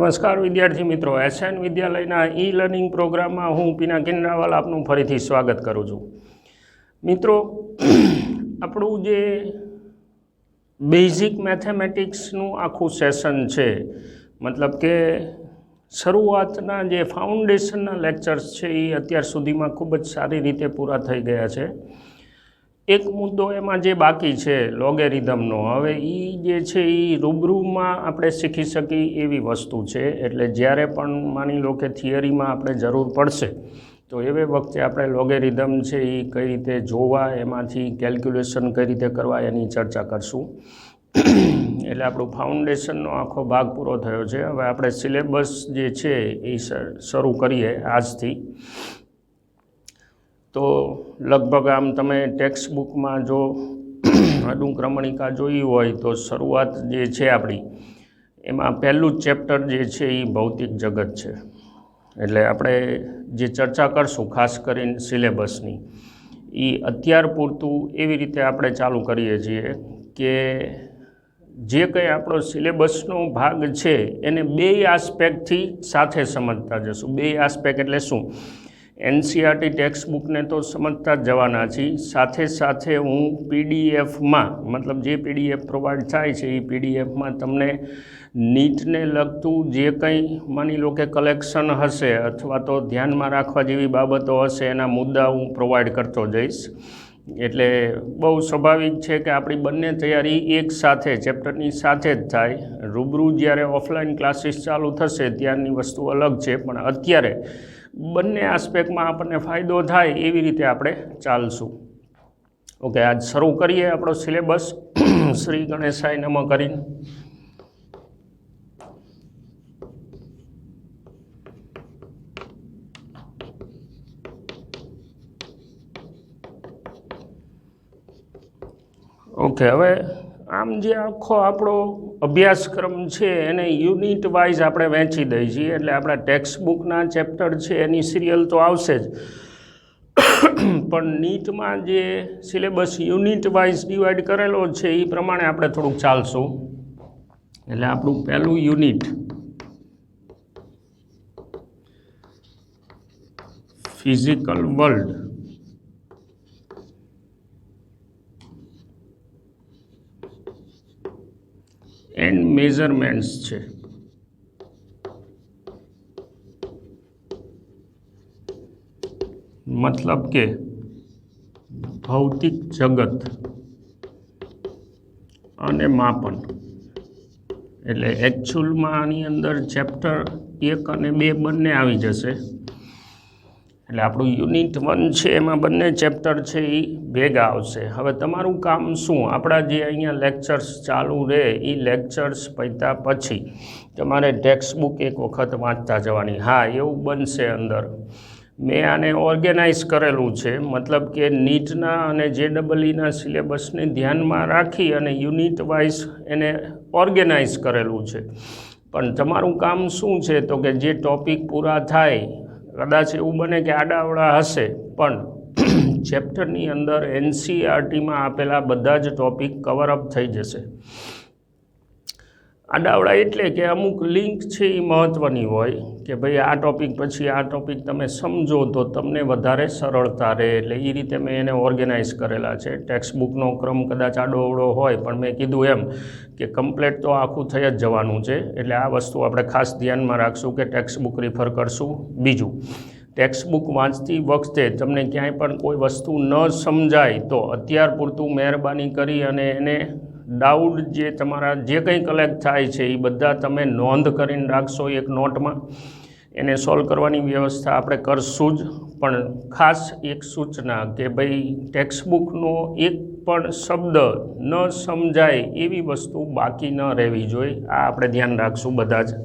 નમસ્કાર વિદ્યાર્થી મિત્રો, એસએન વિદ્યાલયના ઈ લર્નિંગ પ્રોગ્રામમાં હું પિનાકિન રાવલ આપનું ફરીથી સ્વાગત કરું છું. મિત્રો, આપણું જે બેઝિક મેથેમેટિક્સનું આખું સેશન છે, મતલબ કે શરૂઆતના જે ફાઉન્ડેશનના લેક્ચર્સ છે એ અત્યાર સુધીમાં ખૂબ જ સારી રીતે પૂરા થઈ ગયા છે. એક મુદ્દો એમાં જે બાકી છે લોગેરિધમનો, હવે એ જે છે એ રૂબરૂમાં આપણે શીખી શકીએ એવી વસ્તુ છે. એટલે જ્યારે પણ માની લો કે થિયરીમાં આપણે જરૂર પડશે તો એવે વખતે આપણે લોગેરિધમ છે એ કઈ રીતે જોવા, એમાંથી કેલ્ક્યુલેશન કઈ રીતે કરવા એની ચર્ચા કરશું. એટલે આપણું ફાઉન્ડેશનનો આખો ભાગ પૂરો થયો છે. હવે આપણે સિલેબસ જે છે એ શરૂ કરીએ આજથી. તો લગભગ આમ તમે ટેક્સ્ટ બુકમાં જો અનુક્રમણિકા જોઈ હોય તો શરૂઆત જે છે આપણી, એમાં પહેલું જ ચેપ્ટર જે છે એ ભૌતિક જગત છે. એટલે આપણે જે ચર્ચા કરશું ખાસ કરીને સિલેબસની, એ અત્યાર પૂરતું એવી રીતે આપણે ચાલુ કરીએ છીએ કે જે કંઈ આપણો સિલેબસનો ભાગ છે એને બે આસ્પેક્ટથી સાથે સમજતા જશું. બે આસ્પેક્ટ એટલે શું? એનસીઆરટી ટેક્સ્ટ બુકને તો સમજતા જ જવાના છીએ, સાથે સાથે હું પીડીએફમાં, મતલબ જે પીડીએફ પ્રોવાઈડ થાય છે એ પીડીએફમાં તમને નીટને લગતું જે કંઈ માની લો કે કલેક્શન હશે અથવા તો ધ્યાનમાં રાખવા જેવી બાબતો હશે એના મુદ્દા હું પ્રોવાઈડ કરતો જઈશ. એટલે બહુ સ્વાભાવિક છે કે આપણી બંને તૈયારી એક સાથે ચેપ્ટરની સાથે જ થાય. રૂબરૂ જ્યારે ઓફલાઈન ક્લાસીસ ચાલુ થશે ત્યારની વસ્તુ અલગ છે, પણ અત્યારે બંને આસ્પેક્ટમાં આપણને ફાયદો થાય એવી રીતે આપણે ચાલશું. ઓકે, આજ શરૂ કરીએ આપણો સિલેબસ શ્રી ગણેશાય નમઃ કરીને. ઓકે, હવે આમ જે આખો આપણો અભ્યાસક્રમ છે એને યુનિટ વાઇઝ આપણે વહેંચી દઈએ છીએ. એટલે આપણા ટેક્સ્ટ બુકના ચેપ્ટર છે એની સિરિયલ તો આવશે જ, પણ નીટમાં જે સિલેબસ યુનિટ વાઇઝ ડિવાઈડ કરેલો છે એ પ્રમાણે આપણે થોડુંક ચાલશું. એટલે આપણું પહેલું unit physical world and measurements છે. મતલબ કે ભૌતિક જગત અને માપન. એટલે એકચ્યુઅલમાં આની અંદર ચેપ્ટર 1 અને 2 બંને આવી જશે. એટલે આપણું યુનિટ 1 છે એમાં બંને ચેપ્ટર છે એ ભેગા આવશે. હવે તમારું કામ શું? આપણા જે અહીંયા લેક્ચર્સ ચાલુ રહે એ લેક્ચર્સ પત્યા પછી તમારે ટેક્સ્ટ બુક એક વખત વાંચતા જવાની. હા, એવું બનશે અંદર. મેં આને ઓર્ગેનાઇઝ કરેલું છે, મતલબ કે નીટના અને JEEના સિલેબસને ધ્યાનમાં રાખી અને યુનિટ વાઇઝ એને ઓર્ગેનાઇઝ કરેલું છે. પણ તમારું કામ શું છે તો કે જે ટૉપિક પૂરા થાય, કદાચ એવું બને કે આડાઅવળા હશે, પણ ચેપ્ટરની અંદર એનસીઆરટીમાં આપેલા બધા જ ટૉપિક કવરઅપ થઈ જશે. આડાઅવળા એટલે કે અમુક લિંક છે એ મહત્ત્વની હોય કે ભાઈ આ ટૉપિક પછી આ ટૉપિક તમે સમજો તો તમને વધારે સરળતા રહે. એટલે એ રીતે મેં એને ઓર્ગેનાઇઝ કરેલા છે. ટેક્સ્ટ બુકનો ક્રમ કદાચ આડોઅવળો હોય, પણ મેં કીધું એમ કે કમ્પ્લેટ તો આખું થઈ જ જવાનું છે. એટલે આ વસ્તુ આપણે ખાસ ધ્યાનમાં રાખશું કે ટેક્સ્ટ બુક રિફર કરશું. બીજું, ટેક્સ્ટ બુક વાંચતી વખતે તમને ક્યાંય પણ કોઈ વસ્તુ ન સમજાય તો અત્યાર પૂરતું મહેરબાની કરી અને એને ડાઉટ જે તમારા જે કંઈ કલેક્ટ થાય છે એ બધા તમે નોંધ કરીને રાખશો એક નોટમાં. એને સોલ્વ કરવાની વ્યવસ્થા આપણે કરશું જ. પણ ખાસ એક સૂચના કે ભાઈ ટેક્સ્ટ બુકનો એક પણ શબ્દ ન સમજાય એવી વસ્તુ બાકી ન રહેવી જોઈએ. આ આપણે ધ્યાન રાખશું બધા જ.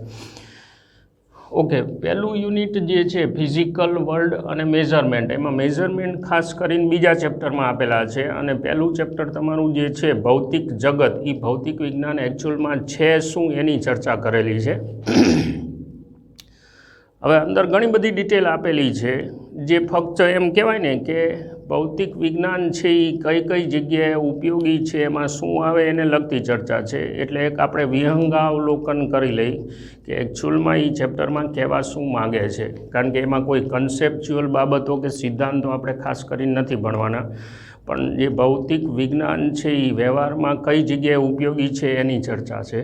ઓકે, પહેલું યુનિટ જે છે ફિઝિકલ વર્લ્ડ અને મેઝરમેન્ટ, એમાં મેઝરમેન્ટ ખાસ કરીને બીજા ચેપ્ટરમાં આપેલા છે. અને પહેલું ચેપ્ટર તમારું જે છે ભૌતિક જગત, એ ભૌતિક વિજ્ઞાન એકચ્યુઅલમાં છે શું એની ચર્ચા કરેલી છે. હવે અંદર ઘણી બધી ડિટેલ આપેલી છે, જે ફક્ત એમ કહેવાય ને કે ભૌતિક વિજ્ઞાન છે એ કઈ કઈ જગ્યાએ ઉપયોગી છે, એમાં શું આવે એને લગતી ચર્ચા છે. એટલે એક આપણે વિહંગાવલોકન કરી લઈ કે એકચ્યુઅલમાં એ ચેપ્ટરમાં કહેવા શું માગે છે, કારણ કે એમાં કોઈ કન્સેપ્ચ્યુઅલ બાબતો કે સિદ્ધાંતો આપણે ખાસ કરીને નથી ભણવાના, પણ જે ભૌતિક વિજ્ઞાન છે એ વ્યવહારમાં કઈ જગ્યાએ ઉપયોગી છે એની ચર્ચા છે.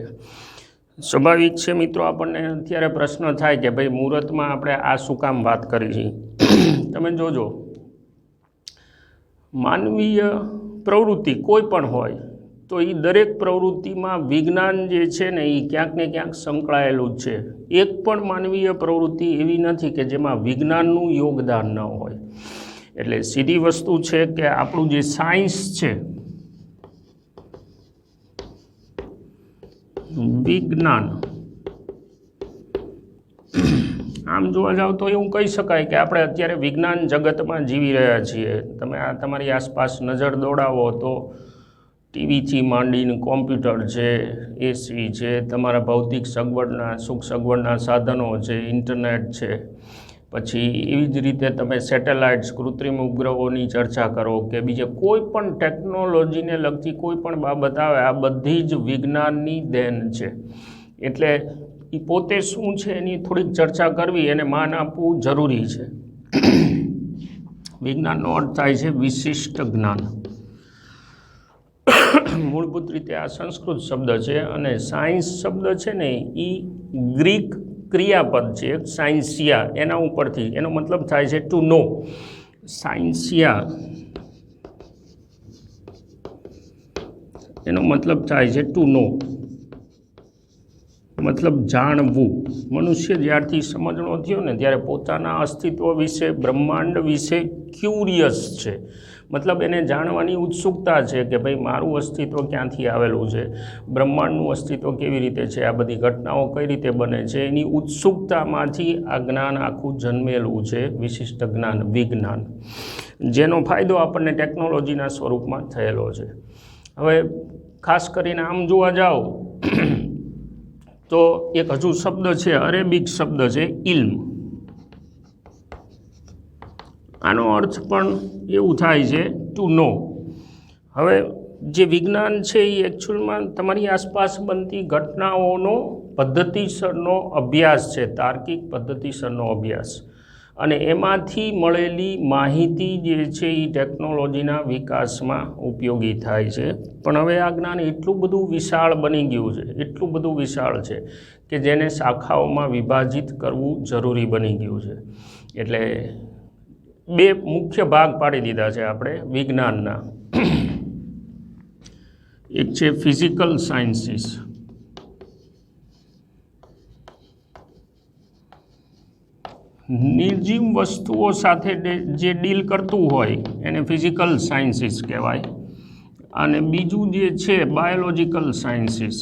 સ્વાભાવિક છે મિત્રો, આપણને અત્યારે પ્રશ્ન થાય કે ભાઈ મુહૂર્તમાં આપણે આ શું કામ વાત કરી છે. તમે જોજો, માનવીય પ્રવૃત્તિ કોઈ પણ હોય તો એ દરેક પ્રવૃત્તિમાં વિજ્ઞાન જે છે ને એ ક્યાંક ને ક્યાંક સંકળાયેલું જ છે. એક પણ માનવીય પ્રવૃત્તિ એવી નથી કે જેમાં વિજ્ઞાનનું યોગદાન ન હોય. એટલે સીધી વસ્તુ છે કે આપણું જે સાયન્સ છે, વિજ્ઞાન, આમ જોવા જાવ તો એવું કહી શકાય કે આપણે અત્યારે વિજ્ઞાન જગતમાં જીવી રહ્યા છીએ. તમે આ તમારી આસપાસ નજર દોડાવો તો ટીવીથી માંડીને કોમ્પ્યુટર છે, એસી છે, તમારા ભૌતિક સગવડના સુખ સગવડના સાધનો છે, ઇન્ટરનેટ છે, પછી એવી જ રીતે તમે સેટેલાઇટ્સ, કૃત્રિમ ઉપગ્રહોની ચર્ચા કરો કે બીજે કોઈ પણ ટેકનોલોજીને લગતી કોઈ પણ બાબત આવે, આ બધી જ વિજ્ઞાનની દેન છે. એટલે એ પોતે શું છે એની થોડીક ચર્ચા કરવી, એને માન આપવું જરૂરી છે. વિજ્ઞાનનો અર્થ થાય છે વિશિષ્ટ જ્ઞાન. મૂળભૂત રીતે આ સંસ્કૃત શબ્દ છે, અને સાયન્સ શબ્દ છે ને એ ગ્રીક ક્રિયાપદ છે, સાયન્સિયા, એના ઉપરથી એનો મતલબ થાય છે ટુ નો. સાયન્સિયા એનો મતલબ થાય છે ટુ નો, મતલબ જાણવું. મનુષ્ય જ્યારથી સમજણો થયો ને ત્યારે પોતાના અસ્તિત્વ વિશે, બ્રહ્માંડ વિશે ક્યુરિયસ છે. મતલબ એને જાણવાની ઉત્સુકતા છે કે ભાઈ મારું અસ્તિત્વ ક્યાંથી આવેલું છે, બ્રહ્માંડનું અસ્તિત્વ કેવી રીતે છે, આ બધી ઘટનાઓ કઈ રીતે બને છે, એની ઉત્સુકતામાંથી આ જ્ઞાન આખું જન્મેલું છે, વિશિષ્ટ જ્ઞાન, વિજ્ઞાન, જેનો ફાયદો આપણને ટેકનોલોજીના સ્વરૂપમાં થયેલો છે. હવે ખાસ કરીને આમ જોવા જાઓ તો એક હજુ શબ્દ છે, અરેબિક શબ્દ છે ઇલ્મ. આનો અર્થ પણ એવું થાય છે ટુ નો. હવે જે વિજ્ઞાન છે એ એકચ્યુઅલમાં તમારી આસપાસ બનતી ઘટનાઓનો પદ્ધતિસરનો અભ્યાસ છે, તાર્કિક પદ્ધતિસરનો અભ્યાસ, અને એમાંથી મળેલી માહિતી જે છે એ ટેકનોલોજીના વિકાસમાં ઉપયોગી થાય છે. પણ હવે આ જ્ઞાન એટલું બધું વિશાળ બની ગયું છે, એટલું બધું વિશાળ છે કે જેને શાખાઓમાં વિભાજિત કરવું જરૂરી બની ગયું છે. એટલે બે મુખ્ય ભાગ પાડી દીધા છે આપણે વિજ્ઞાનના. એક છે ફિઝિકલ સાયન્સીસ, નિર્જીવ વસ્તુઓ સાથે જે ડીલ કરતું હોય એને ફિઝિકલ સાયન્સીસ કહેવાય, અને બીજું જે છે બાયોલોજિકલ સાયન્સીસ.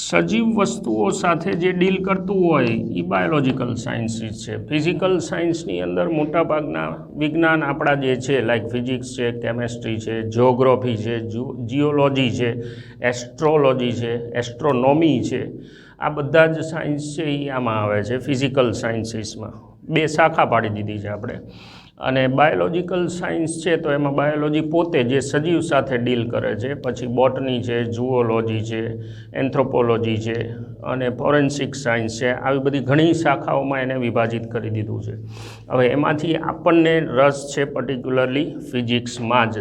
સજીવ વસ્તુઓ સાથે જે ડીલ કરતું હોય એ બાયોલોજિકલ સાયન્સીસ છે. ફિઝિકલ સાયન્સની અંદર મોટાભાગના વિજ્ઞાન આપણા જે છે લાઈક ફિઝિક્સ છે, કેમેસ્ટ્રી છે, જિયોગ્રાફી છે, જીઓલોજી છે, એસ્ટ્રોલોજી છે, એસ્ટ્રોનોમી છે, આ બધા જ સાયન્સ છે એ આમાં આવે છે ફિઝિકલ સાયન્સીસમાં. બે શાખા પાડી દીધી છે આપણે. અને બાયોલોજિકલ સાયન્સ છે તો એમાં બાયોલોજી પોતે જે સજીવ સાથે ડીલ કરે છે, પછી બોટની છે, ઝૂઓલોજી છે, એન્થ્રોપોલોજી છે, અને ફોરેન્સિક સાયન્સ છે, આવી બધી ઘણી શાખાઓમાં એને વિભાજિત કરી દીધું છે. હવે એમાંથી આપણને રસ છે પર્ટિક્યુલરલી ફિઝિક્સમાં જ.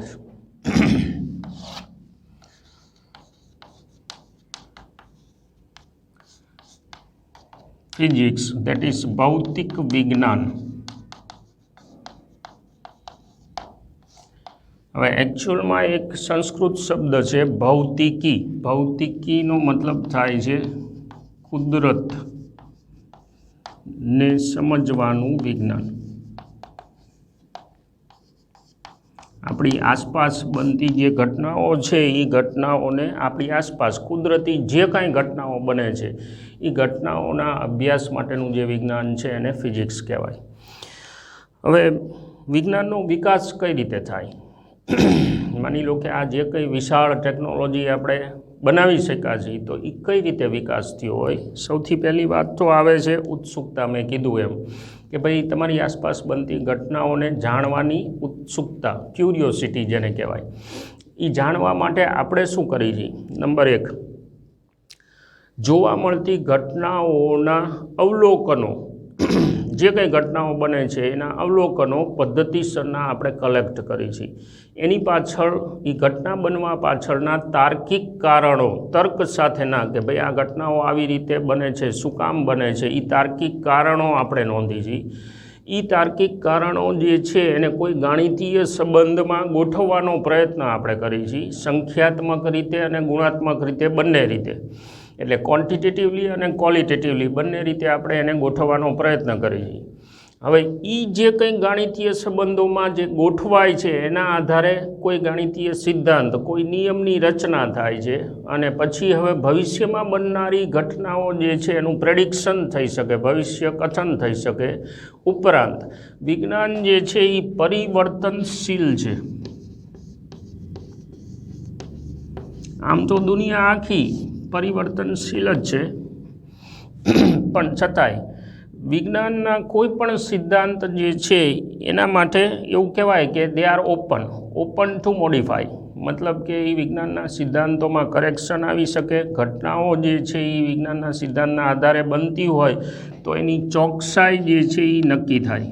ફિઝિક્સ, દેટ ઇઝ ભૌતિક વિજ્ઞાન. હવે એકચ્યુઅલમાં એક સંસ્કૃત શબ્દ છે ભૌતિકી. ભૌતિકીનો મતલબ થાય છે કુદરતને સમજવાનું વિજ્ઞાન. આપણી આસપાસ બનતી જે ઘટનાઓ છે એ ઘટનાઓને આપણી આસપાસ કુદરતી જે કાંઈ ઘટનાઓ બને છે એ ઘટનાઓના અભ્યાસ માટેનું જે વિજ્ઞાન છે એને ફિઝિક્સ કહેવાય. હવે વિજ્ઞાનનો વિકાસ કઈ રીતે થાય? માની લો કે આ જે કંઈ વિશાળ ટેકનોલોજી આપણે બનાવી શક્યા છીએ તો એ કઈ રીતે વિકાસ થયો હોય? સૌથી પહેલી વાત તો આવે છે ઉત્સુકતા. મેં કીધું એમ કે ભાઈ તમારી આસપાસ બનતી ઘટનાઓને જાણવાની ઉત્સુકતા, ક્યુરિયોસિટી જેને કહેવાય, એ જાણવા માટે આપણે શું કરીએ છીએ? નંબર 1, જોવા મળતી ઘટનાઓના અવલોકનો, જે કંઈ ઘટનાઓ બને છે એના અવલોકનો પદ્ધતિસરના આપણે કલેક્ટ કરીએ છીએ. એની પાછળ, એ ઘટના બનવા પાછળના તાર્કિક કારણો, તર્ક સાથેના, કે ભાઈ આ ઘટનાઓ આવી રીતે બને છે, શું કામ બને છે, એ તાર્કિક કારણો આપણે નોંધી છીએ. એ તાર્કિક કારણો જે છે એને કોઈ ગાણિતીય સંબંધમાં ગોઠવવાનો પ્રયત્ન આપણે કરીએ છીએ, સંખ્યાત્મક રીતે અને ગુણાત્મક રીતે, બંને રીતે. એટલે ક્વોન્ટિટેટિવલી અને ક્વોલિટેટિવલી બંને રીતે આપણે એને ગોઠવવાનો પ્રયત્ન કરીએ છીએ. હવે એ જે કંઈ ગાણિતીય સંબંધોમાં જે ગોઠવાય છે એના આધારે કોઈ ગાણિતીય સિદ્ધાંત, કોઈ નિયમની રચના થાય છે અને પછી હવે ભવિષ્યમાં બનનારી ઘટનાઓ જે છે એનું પ્રેડિક્શન થઈ શકે, ભવિષ્ય કથન થઈ શકે. ઉપરાંત વિજ્ઞાન જે છે એ પરિવર્તનશીલ છે. આમ તો દુનિયા આખી પરિવર્તનશીલ જ છે, પણ છતાંય વિજ્ઞાનના કોઈ પણ સિદ્ધાંત જે છે એના માટે એવું કહેવાય કે they are open two modify. મતલબ કે એ વિજ્ઞાનના સિદ્ધાંતોમાં કરેક્શન આવી શકે. ઘટનાઓ જે છે એ વિજ્ઞાનના સિદ્ધાંતના આધારે બનતી હોય તો એની ચોકસાઈ જે છે એ નક્કી થાય.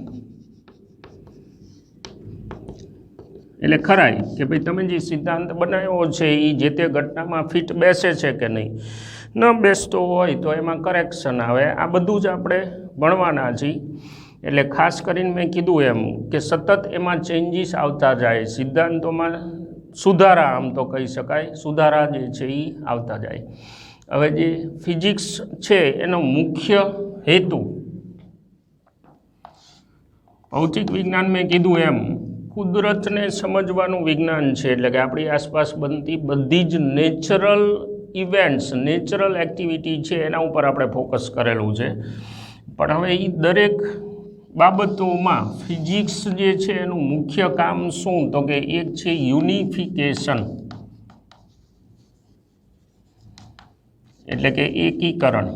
એટલે ખરાય કે ભાઈ તમે જે સિદ્ધાંત બનાવ્યો છે એ જે તે ઘટનામાં ફિટ બેસે છે કે નહીં. ન બેસતો હોય તો એમાં કરેક્શન આવે. આ બધું જ આપણે ભણવાના છીએ. એટલે ખાસ કરીને મેં કીધું એમ કે સતત એમાં ચેન્જીસ આવતા જાય, સિદ્ધાંતોમાં સુધારા, આમ તો કહી શકાય, સુધારા જે છે એ આવતા જાય. હવે જે ફિઝિક્સ છે એનો મુખ્ય હેતુ, ભૌતિક વિજ્ઞાન મેં કીધું એમ કુદરતને સમજવાનું વિજ્ઞાન છે. એટલે કે આપણી આસપાસ બનતી બધી જ નેચરલ ઇવેન્ટ્સ, નેચરલ એક્ટિવિટી છે એના ઉપર આપણે ફોકસ કરેલું છે. પણ હવે એ દરેક બાબતોમાં ફિઝિક્સ જે છે એનું મુખ્ય કામ શું? તો કે એક છે યુનિફિકેશન, એટલે કે એકીકરણ,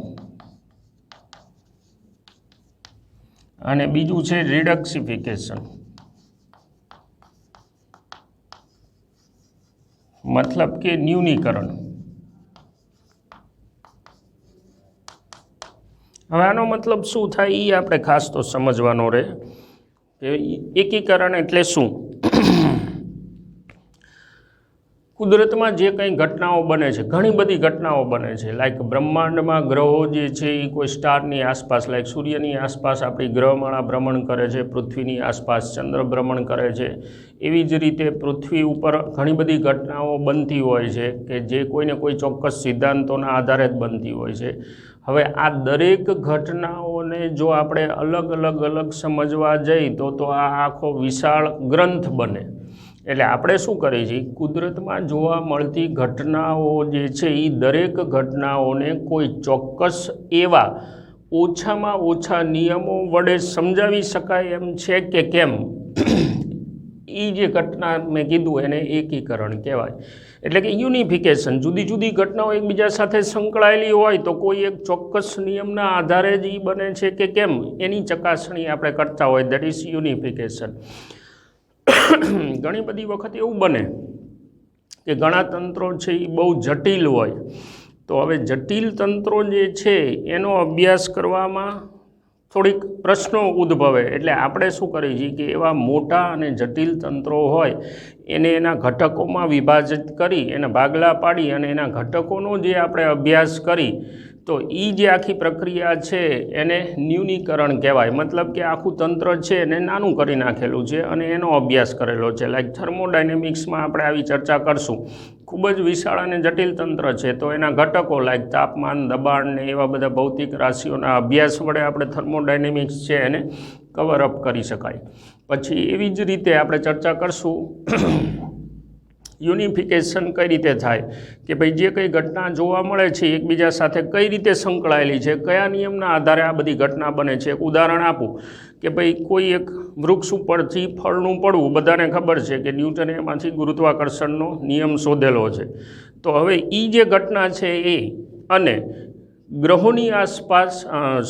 અને બીજું છે રિડક્સિફિકેશન, મતલબ કે ન્યૂનીકરણ. હવે આનો મતલબ શું થાય એ આપણે ખાસ તો સમજવાનો રહે કે એકીકરણ એટલે શું. કુદરતમાં જે કંઈ ઘટનાઓ બને છે, ઘણી બધી ઘટનાઓ બને છે. લાઈક બ્રહ્માંડમાં ગ્રહો જે છે એ કોઈ સ્ટારની આસપાસ, લાઈક સૂર્યની આસપાસ આપણી ગ્રહમાળા ભ્રમણ કરે છે, પૃથ્વીની આસપાસ ચંદ્ર ભ્રમણ કરે છે. એવી જ રીતે પૃથ્વી ઉપર ઘણી બધી ઘટનાઓ બનતી હોય છે કે જે કોઈને કોઈ ચોક્કસ સિદ્ધાંતોના આધારે જ બનતી હોય છે. હવે આ દરેક ઘટનાઓને જો આપણે અલગ અલગ સમજવા જઈએ તો આ આખો વિશાળ ગ્રંથ બને. એટલે આપણે શું કરીએ છીએ, કુદરતમાં જોવા મળતી ઘટનાઓ જે છે એ દરેક ઘટનાઓને કોઈ ચોક્કસ એવા ઓછામાં ઓછા નિયમો વડે સમજાવી શકાય એમ છે કે કેમ, એ જે ઘટના મેં કીધું એને એકીકરણ કહેવાય. એટલે કે યુનિફિકેશન. જુદી જુદી ઘટનાઓ એકબીજા સાથે સંકળાયેલી હોય તો કોઈ એક ચોક્કસ નિયમના આધારે જ એ બને છે કે કેમ એની ચકાસણી આપણે કરતા હોય, દેટ ઇઝ યુનિફિકેશન. ઘણી બધી વખત એવું બને કે ઘણા તંત્રો છે એ બહુ જટિલ હોય, તો હવે જટિલ તંત્રો જે છે એનો અભ્યાસ કરવામાં થોડીક પ્રશ્નો ઉદ્ભવે. એટલે આપણે શું કરીએ છીએ કે એવા મોટા અને જટિલ તંત્રો હોય એને એના ઘટકોમાં વિભાજિત કરી, એના ભાગલા પાડી અને એના ઘટકોનો જે આપણે અભ્યાસ કરી તો એ જે આખી પ્રક્રિયા છે એને ન્યૂનીકરણ કહેવાય. મતલબ કે આખું તંત્ર છે એને નાનું કરી નાખેલું છે અને એનો અભ્યાસ કરેલો છે. લાઈક થર્મોડાયનેમિક્સમાં આપણે આવી ચર્ચા કરશું. ખૂબ જ વિશાળ અને જટિલ તંત્ર છે તો એના ઘટકો લાઈક તાપમાન, દબાણ ને એવા બધા ભૌતિક રાશિઓના અભ્યાસ વડે આપણે થર્મોડાયનેમિક્સ છે એને કવર અપ કરી શકાય. પછી એવી જ રીતે આપણે ચર્ચા કરશું યુનિફિકેશન કઈ રીતે થાય, કે ભાઈ જે કંઈ ઘટના જોવા મળે છે એકબીજા સાથે કઈ રીતે સંકળાયેલી છે, કયા નિયમના આધારે આ બધી ઘટના બને છે. એક ઉદાહરણ આપું કે ભાઈ કોઈ એક વૃક્ષ ઉપરથી ફળનું પડવું, બધાને ખબર છે કે ન્યૂટને એમાંથી ગુરુત્વાકર્ષણનો નિયમ શોધેલો છે. તો હવે એ જે ઘટના છે એ અને ગ્રહોની આસપાસ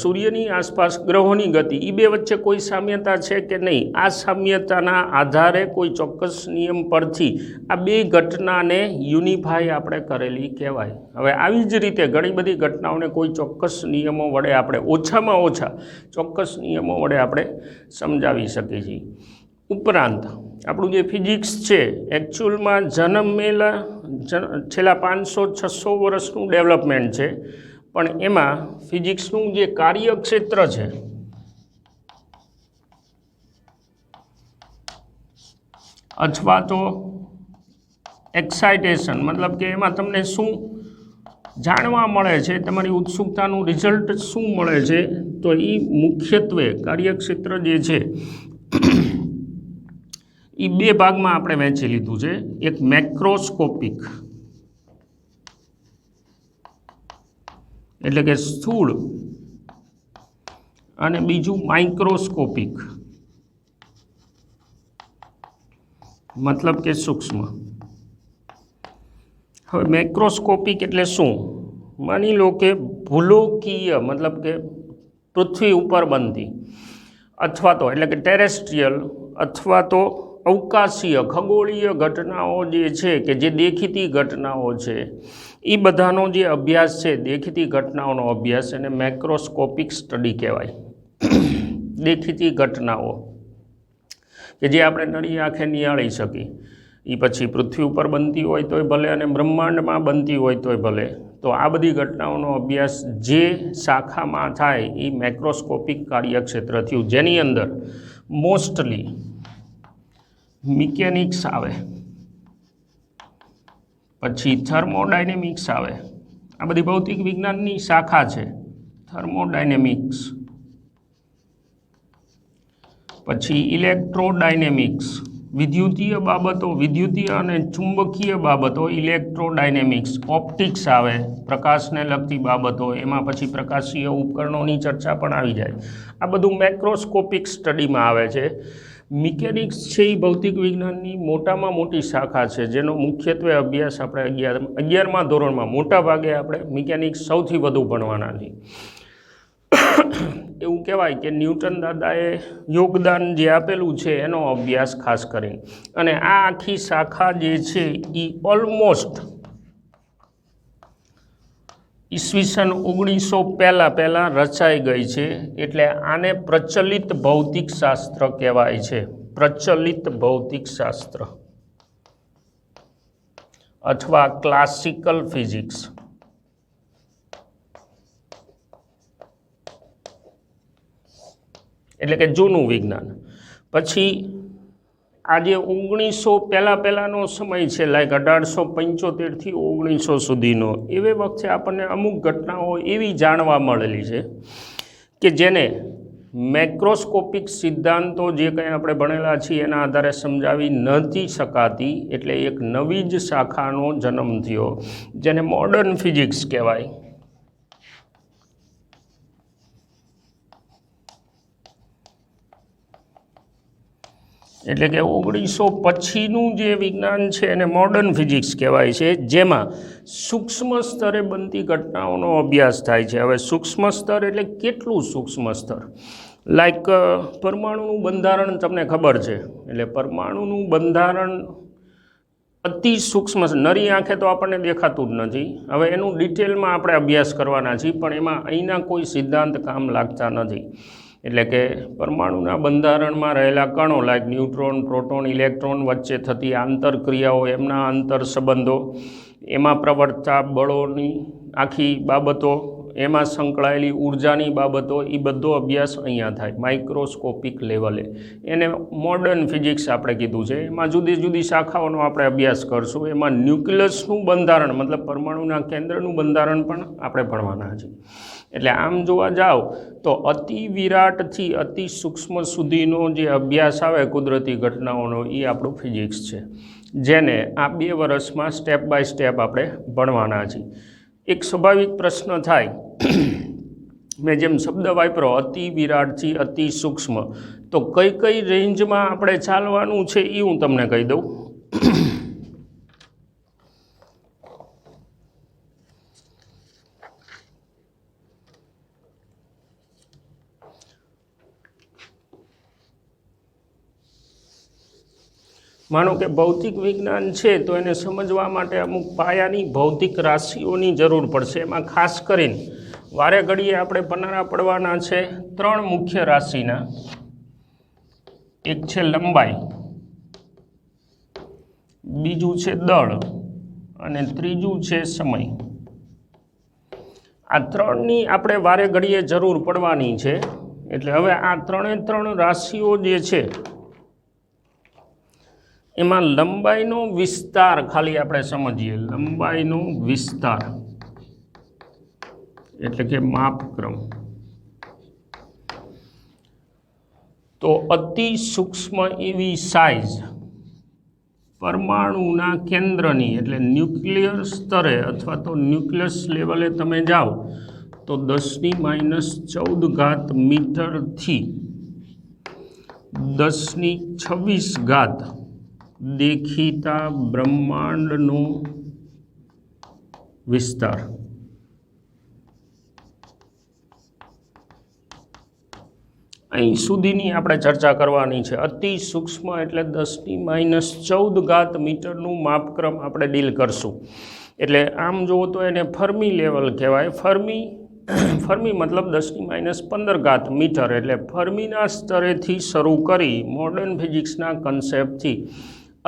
સૂર્યની આસપાસ ગ્રહોની ગતિ એ બે વચ્ચે કોઈ સામ્યતા છે કે નહીં? આ સામ્યતાના આધારે કોઈ ચોક્કસ નિયમ પરથી આ બે ઘટનાને યુનિફાઈ આપણે કરેલી કહેવાય. હવે આવી જ રીતે ઘણી બધી ઘટનાઓને કોઈ ચોક્કસ નિયમો વડે આપણે ઓછામાં ઓછા ચોક્કસ નિયમો વડે આપણે સમજાવી શકીએ છીએ. ઉપરાંત આપણું જે ફિઝિક્સ છે એકચ્યુઅલમાં જન્મેલા છેલ્લા 500-600 વર્ષનું ડેવલપમેન્ટ છે, પણ એમાં ફિઝિક્સનું જે કાર્યક્ષેત્ર છે અથવા તો એક્સાઇટેશન, મતલબ કે એમાં તમને શું જાણવા મળે છે, તમારી ઉત્સુકતાનું રિઝલ્ટ શું મળે છે, તો એ મુખ્યત્વે કાર્યક્ષેત્ર જે છે એ બે ભાગમાં આપણે વહેંચી લીધું છે. એક મેક્રોસ્કોપિક એટલે કે સ્થૂળ અને બીજું માઇક્રોસ્કોપિક મતલબ કે સૂક્ષ્મ. હવે મેક્રોસ્કોપિક એટલે શું? માની લો કે ભૂલોકીય મતલબ કે પૃથ્વી ઉપર બનતી અથવા તો એટલે કે ટેરેસ્ટ્રિયલ અથવા તો અવકાશીય ખગોળીય ઘટનાઓ જે છે કે જે દેખીતી ઘટનાઓ છે એ બધાનો જે અભ્યાસ છે, દેખીતી ઘટનાઓનો અભ્યાસ, એને મેક્રોસ્કોપિક સ્ટડી કહેવાય. દેખીતી ઘટનાઓ કે જે આપણે નરી આંખે નિહાળી શકીએ, એ પછી પૃથ્વી ઉપર બનતી હોય તોય ભલે અને બ્રહ્માંડમાં બનતી હોય તોય ભલે, તો આ બધી ઘટનાઓનો અભ્યાસ જે શાખામાં થાય એ મેક્રોસ્કોપિક કાર્યક્ષેત્ર થયું, જેની અંદર મોસ્ટલી મિકેનિક્સ આવે, પછી થર્મોડાયનેમિક્સ આવે. આ બધી ભૌતિક વિજ્ઞાનની શાખા છે. થર્મોડાયનેમિક્સ, પછી ઇલેક્ટ્રોડાયનેમિક્સ, વિદ્યુતીય બાબતો, વિદ્યુતીય અને ચુંબકીય બાબતો ઇલેક્ટ્રોડાયનેમિક્સ, ઓપ્ટિક્સ આવે, પ્રકાશને લગતી બાબતો, એમાં પછી પ્રકાશીય ઉપકરણોની ચર્ચા પણ આવી જાય. આ બધું મેક્રોસ્કોપિક સ્ટડીમાં આવે છે. મિકેનિક્સ છે એ ભૌતિક વિજ્ઞાનની મોટામાં મોટી શાખા છે, જેનો મુખ્યત્વે અભ્યાસ આપણે 11મા ધોરણમાં મોટા ભાગે આપણે મિકેનિક્સ સૌથી વધુ ભણવાના છીએ. એવું કહેવાય કે ન્યૂટન દાદાએ યોગદાન જે આપેલું છે એનો અભ્યાસ ખાસ કરીને, અને આ આખી શાખા જે છે એ ઓલમોસ્ટ ઈસવીસન 1900 પહેલાં રચાઈ ગઈ છે. એટલે આને પ્રચલિત ભૌતિકશાસ્ત્ર કહેવાય છે. પ્રચલિત ભૌતિકશાસ્ત્ર અથવા ક્લાસિકલ ફિઝિક્સ. એટલે કે જૂનું વિજ્ઞાન. પછી આજે 1900 પહેલાંનો સમય છે, લાઈક 1875થી 1900 સુધીનો, એવે વખતે આપણને અમુક ઘટનાઓ એવી જાણવા મળેલી છે કે જેને મેક્રોસ્કોપિક સિદ્ધાંતો જે કંઈ આપણે ભણેલા છીએ એના આધારે સમજાવી નથી શકાતી. એટલે એક નવી જ શાખાનો જન્મ થયો, જેને મોડર્ન ફિઝિક્સ કહેવાય. એટલે કે 1900 પછીનું જે વિજ્ઞાન છે એને મોડર્ન ફિઝિક્સ કહેવાય છે, જેમાં સૂક્ષ્મ સ્તરે બનતી ઘટનાઓનો અભ્યાસ થાય છે. હવે સૂક્ષ્મ સ્તર એટલે કેટલું સૂક્ષ્મ સ્તર? લાઈક પરમાણુનું બંધારણ તમને ખબર છે, એટલે પરમાણુનું બંધારણ અતિ સૂક્ષ્મ, નરી આંખે તો આપણને દેખાતું જ નથી. હવે એનું ડિટેલમાં આપણે અભ્યાસ કરવાના છીએ, પણ એમાં અહીંના કોઈ સિદ્ધાંત કામ લાગતા નથી. એટલે કે પરમાણુના બંધારણમાં રહેલા કણો લાઈક ન્યુટ્રોન, પ્રોટોન, ઇલેક્ટ્રોન વચ્ચે થતી આંતરક્રિયાઓ, એમના આંતર સંબંધો, એમાં પ્રવર્તતા બળોની આખી બાબતો, એમાં સંકળાયેલી ઉર્જાની બાબતો, એ બધો અભ્યાસ અહીંયા થાય માઇક્રોસ્કોપિક લેવલે. એને મોડર્ન ફિઝિક્સ આપણે કીધું છે. એમાં જુદી જુદી શાખાઓનો આપણે અભ્યાસ કરશું. એમાં ન્યુક્લિયસનું બંધારણ મતલબ પરમાણુના કેન્દ્રનું બંધારણ પણ આપણે ભણવાના છીએ. એટલે આમ જોવા જાઓ તો અતિ વિરાટથી અતિ સૂક્ષ્મ સુધીનો જે અભ્યાસ આવે કુદરતી ઘટનાઓનો, એ આપણું ફિઝિક્સ છે, જેને આ 2 વર્ષમાં સ્ટેપ બાય સ્ટેપ આપણે ભણવાના છીએ. એક સ્વાભાવિક પ્રશ્ન થાય, મેં જેમ શબ્દ વાપરો અતિ વિરાટથી અતિ સૂક્ષ્મ, તો કઈ કઈ રેન્જમાં આપણે ચાલવાનું છે એ હું તમને કહી દઉં. માનો કે ભૌતિક વિજ્ઞાન છે તો એને સમજવા માટે અમુક પાયાની ભૌતિક રાશિઓની જરૂર પડશે। એમાં ખાસ કરીને વારે ઘડીએ આપણે પનારા પડવાના છે 3 મુખ્ય રાશિના। એક છે લંબાઈ, બીજું છે દળ અને ત્રીજું છે સમય। આ 3ની આપણે વારે ઘડીએ જરૂર પડવાની છે। એટલે હવે આ 3 રાશિઓ જે છે એમાં લંબાઈનો વિસ્તાર ખાલી આપણે સમજીએ। લંબાઈનો વિસ્તાર એટલે કે માપક્રમ તો અતિ સૂક્ષ્મ એવી સાઇઝ પરમાણુના કેન્દ્રની એટલે ન્યુક્લિયર સ્તરે અથવા તો ન્યુક્લિયસ લેવલે તમે જાઓ તો 10⁻14 મીટરથી 10⁻26 દેખીતા બ્રહ્માંડનો વિસ્તાર। અહીં સુધીની આપણે ચર્ચા કરવાની છે। અતિ સૂક્ષ્મ એટલે 10⁻14 મીટરનું માપક્રમ આપણે ડીલ કરશું। એટલે આમ જુઓ તો એને ફર્મી લેવલ કહેવાય। ફર્મી મતલબ 10⁻15 મીટર એટલે ફર્મીના સ્તરેથી શરૂ કરી મોડર્ન ફિઝિક્સના કન્સેપ્ટથી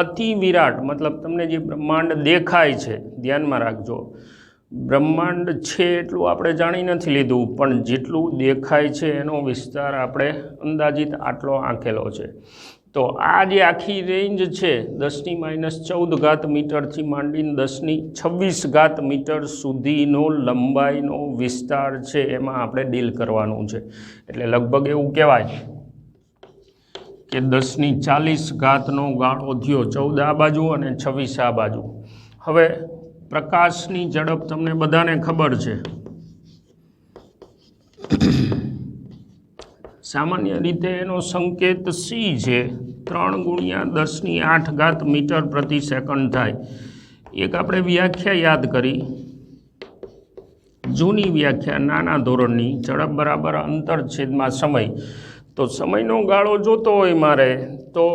અતિ વિરાટ મતલબ તમને જે બ્રહ્માંડ દેખાય છે, ધ્યાનમાં રાખજો, બ્રહ્માંડ છે એટલું આપણે જાણી નથી લીધું, પણ જેટલું દેખાય છે એનો વિસ્તાર આપણે અંદાજિત આટલો આંકેલો છે। તો આ જે આખી રેન્જ છે 10⁻14 મીટરથી માંડીને 10⁻26 મીટર સુધીનો લંબાઈનો વિસ્તાર છે એમાં આપણે ડીલ કરવાનું છે। એટલે લગભગ એવું કહેવાય કે 10⁻40 ગાળો થયો, 14 આ બાજુ અને 26 આ બાજુ। હવે પ્રકાશની ઝડપ તમને બધાને ખબર છે, સામાન્ય રીતે એનો સંકેત c છે, 3 × 10⁸ મીટર પ્રતિ સેકન્ડ થાય। એક આપણે વ્યાખ્યા યાદ કરી, જૂની વ્યાખ્યા નાના ધોરણની, ઝડપ બરાબર અંતર છેદમાં સમય। તો સમયનો ગાળો જોતો હોય મારે તો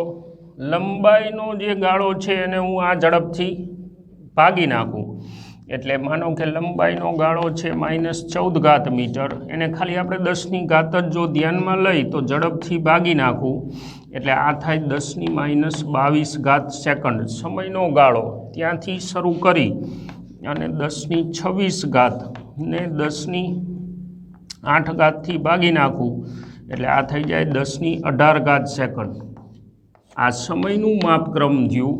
લંબાઈનો જે ગાળો છે એને હું આ ઝડપથી ભાગી નાખું। એટલે માનો કે લંબાઈનો ગાળો છે -14 મીટર, એને ખાલી આપણે 10ની ઘાત જ જો ધ્યાનમાં લઈ તો ઝડપથી ભાગી નાખું એટલે આ થાય 10⁻22 સેકન્ડ। સમયનો ગાળો ત્યાંથી શરૂ કરી અને 10⁻26 ને 10⁸ થી ભાગી નાખું એટલે આ થઈ જાય 10⁻18 સેકન્ડ। આ સમયનું માપક્રમ થયું।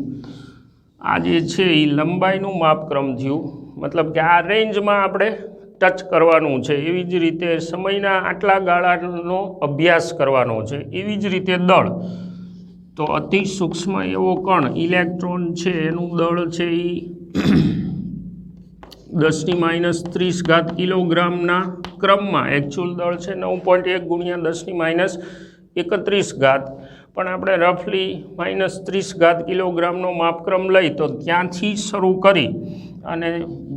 આ જે છે એ લંબાઈનું માપક્રમ થયું, મતલબ કે આ રેન્જમાં આપણે ટચ કરવાનું છે। એવી જ રીતે સમયના આટલા ગાળાનો અભ્યાસ કરવાનો છે। એવી જ રીતે દળ, તો અતિ સૂક્ષ્મ એવો કણ ઇલેક્ટ્રોન છે એનું દળ છે એ 10⁻30 કિલોગ્રામના ક્રમમાં, એકચ્યુઅલ દળ છે 9.1 × 10⁻31, પણ આપણે રફલી -30 કિલોગ્રામનો માપક્રમ લઈ તો ત્યાંથી શરૂ કરી અને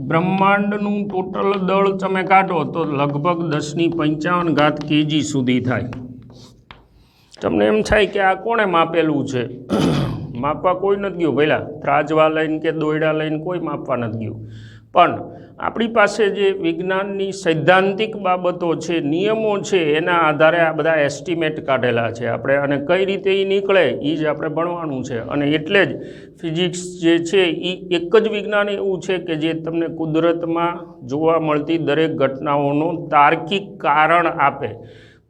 બ્રહ્માંડનું ટોટલ દળ તમે કાઢો તો લગભગ 10⁻55 kg સુધી થાય। તમને એમ થાય કે આ કોણે માપેલું છે? માપવા કોઈ નથી ગયું પહેલાં, ત્રાજવા લઈને કે દોયડા લઈને કોઈ માપવા નથી ગયું, પણ આપણી પાસે જે વિજ્ઞાનની સૈદ્ધાંતિક બાબતો છે, નિયમો છે, એના આધારે આ બધા એસ્ટિમેટ કાઢેલા છે આપણે, અને કઈ રીતે એ નીકળે એ જ આપણે ભણવાનું છે। અને એટલે જ ફિઝિક્સ જે છે એ એક જ વિજ્ઞાન એવું છે કે જે તમને કુદરતમાં જોવા મળતી દરેક ઘટનાઓનો તાર્કિક કારણ આપે।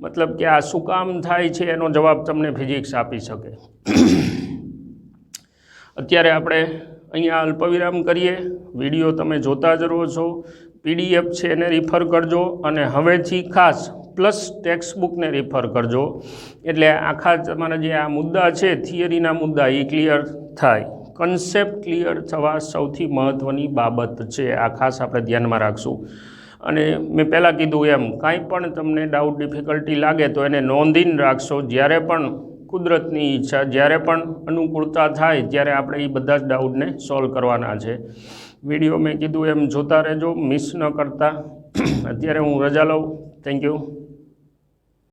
મતલબ કે આ શું કામ થાય છે એનો જવાબ તમને ફિઝિક્સ આપી શકે। અત્યારે આપણે અહીંયા અલ્પવિરામ કરીએ। વિડીયો તમે જોતા જ રહો છો, PDF છે એને રિફર કરજો, અને હવેથી ખાસ પ્લસ ટેક્સ્ટબુકને રિફર કરજો, એટલે આખા તમારા જે આ મુદ્દા છે થિયરીના મુદ્દા એ ક્લિયર થાય। કન્સેપ્ટ ક્લિયર થવા સૌથી મહત્ત્વની બાબત છે, આ ખાસ આપણે ધ્યાનમાં રાખશું। અને મેં પહેલાં કીધું એમ કાંઈ પણ તમને ડાઉટ ડિફિકલ્ટી લાગે તો એને નોંધીને રાખશો। જ્યારે પણ કુદરતની ઈચ્છા, જ્યારે પણ અનુકૂળતા થાય ત્યારે આપણે એ બધા જ ડાઉટને સોલ્વ કરવાના છે। વિડીયો મેં કીધું એમ જોતા રહેજો, મિસ ન કરતા। અત્યારે હું રજા લઉં। Thank you.